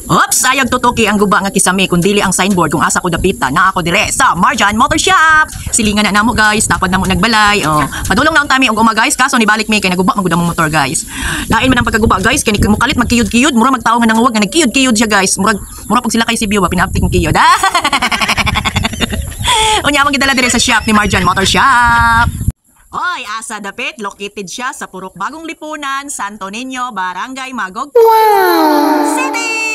Oops, sayag tutuki ang guba nga kisame kung dili ang signboard kung asa ko dapita na ako dire sa Marjan Motor Shop. Silingan na namo guys, tapad namo nagbalay. Oh, padulong na ang tami og uma guys, kaso ni balik mi kay naguba maguda mong motor guys. Lain man ang pagkaguba guys, kay mukalit magkiyod-kiyod, mura magtawo nga nanguwag nga nagkiyod-kiyod siya guys. Mura pag sila kay Sibiu ba pinaptik ng kiyod. Unya man gidala dire sa shop ni Marjan Motor Shop. Oy, asa dapit, located siya sa Purok Bagong Lipunan, Santo Niño, Barangay Magog. Wow! City!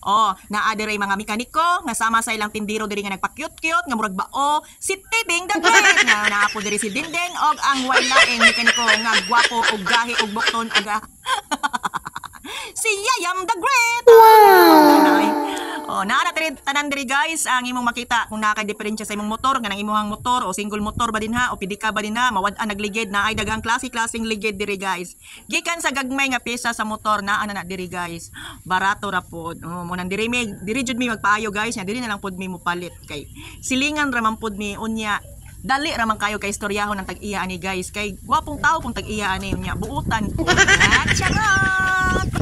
Oh, naadiray mga mekaniko nga sama sa ilang tindiro diri nga nagpa-cute-cute nga murag bao si Tibing the Great nga naapo diri si Dinding og ang walaing mekaniko nga gwapo og gahi og bukton aga si Yayam the Great. Oh, tanan diri guys ang imong makita kung naka-diferensya sa imong motor nga nang imong motor o single motor ba din ha o pidika ba din ha mawad-an nagligid na ay dagang klaseng ligid diri guys. Gikan sa gagmay nga pyesa sa motor na ana na diri guys. Barato ra pod. Oh, mo nang diri jud mi magpaayo guys, nya diri na lang pod mi mopalit kay silingan ra man pod mi unya. Dali ra man kayo kay istoryahon ng tag-iya ani guys kay gwapong tao kung tag-iya ani unya buutan. Charot!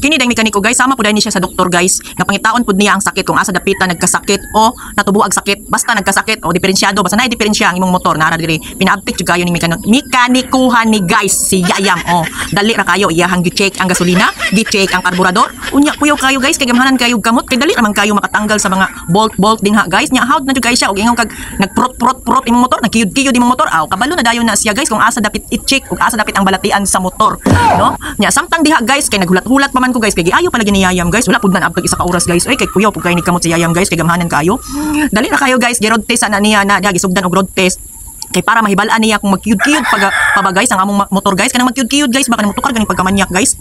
Kini dang mekaniko guys, sama pud ni siya sa doktor guys. Napangitaon pud niya ang sakit kung asa dapita nagkasakit o natubuag sakit. Basta nagkasakit o diferensyado, basta na diferensya ang imong motor nara diri. Pinaabtik jud kayo ni mekanikuhan ni guys si Yayam. Oh, dali ra kayo iyahang gi-check ang gasolina, gi-check ang karburador. Unya kuyaw kayo guys kay gamhanan kayo gamot kay dali ra man kayo makatanggal sa mga bolt din ha guys. Nya hawd na jud guys siya og ingon kag nagprot imong motor, nagkiyod-kiyod imong motor. Aw, kabalo na dayon na siya guys kung asa dapit i-check ug asa dapit ang balatian sa motor, no? Nya samtang diha guys kay naghulat-hulat pa man ko guys kay giayo pala gini Yayam guys wala pud man abtag isa ka oras guys ay kay kuyaw pud kay ni kamot si Yayam guys kay gamhanan kayo dali na kayo guys gi road test ana niya na diha gisugdan og road test kay para mahibalaan niya kung magkiyud-kiyud pa guys ang among motor guys kanang magkiyud-kiyud guys baka mutukar ganing pagkamanyak guys.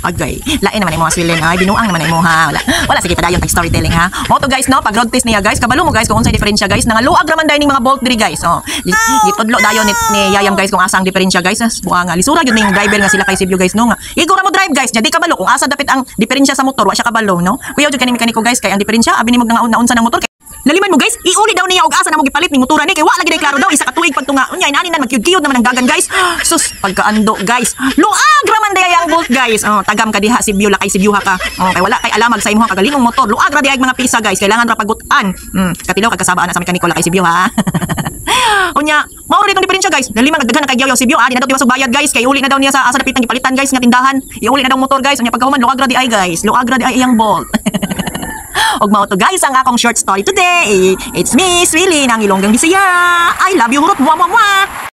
Agay, lain naman imong asilin ay binuang naman imo ha. Wala sige padayon pag storytelling ha. Mo to guys no, pag road test niya guys, kabalo mo guys kung unsay diferensya guys. Nangaluag raman dayon ning mga bolt diri guys. Oh, gitudlo dayon ni Yayam guys kung asa ang diferensya guys. Buanga lisura gyud ning driver nga sila kay Sibiu guys no nga. Igo ra mo drive guys, jadi kabalo kung asa dapit ang diferensya sa motor, wa siya kabalo no. Kuya jud kani mekaniko guys kay ang diferensya abi nimog nga unsa ng motor. Naliman mo guys, iuli daw niya og asa na mo gipalit ning motora ni kay wa lagi klaro daw isa ka tuig pagtunga. Unya inani nan magkiyud-kiyud naman ang dagan guys. Sus, pagkaando guys. Luag raman daya ang bolt guys. Oh, tagam ka diha Sibiu la kay Sibiu ha ka. Oh, kay wala kay alamag sa imong kagalingong motor. Luag ra diay mga pisa guys. Kailangan ra pagutan. Katilaw kag kasabaan na sa mekaniko la kay Sibiu ha. Unya, mao rin ang diferensya guys. Naliman nagdaghan na kay Yaw Sibiu. Di na daw tiwasog bayad guys. Kay uli na daw niya sa asa dapit gipalitan guys nga tindahan. Iuli na daw motor guys. Unya pagkahuman luag ra diay guys. Luag ra diay iyang bolt. Og mao to guys ang akong short story today. It's me, Swilly ng Ilonggang Bisaya. I love you, hurot, mwah mwah mwah.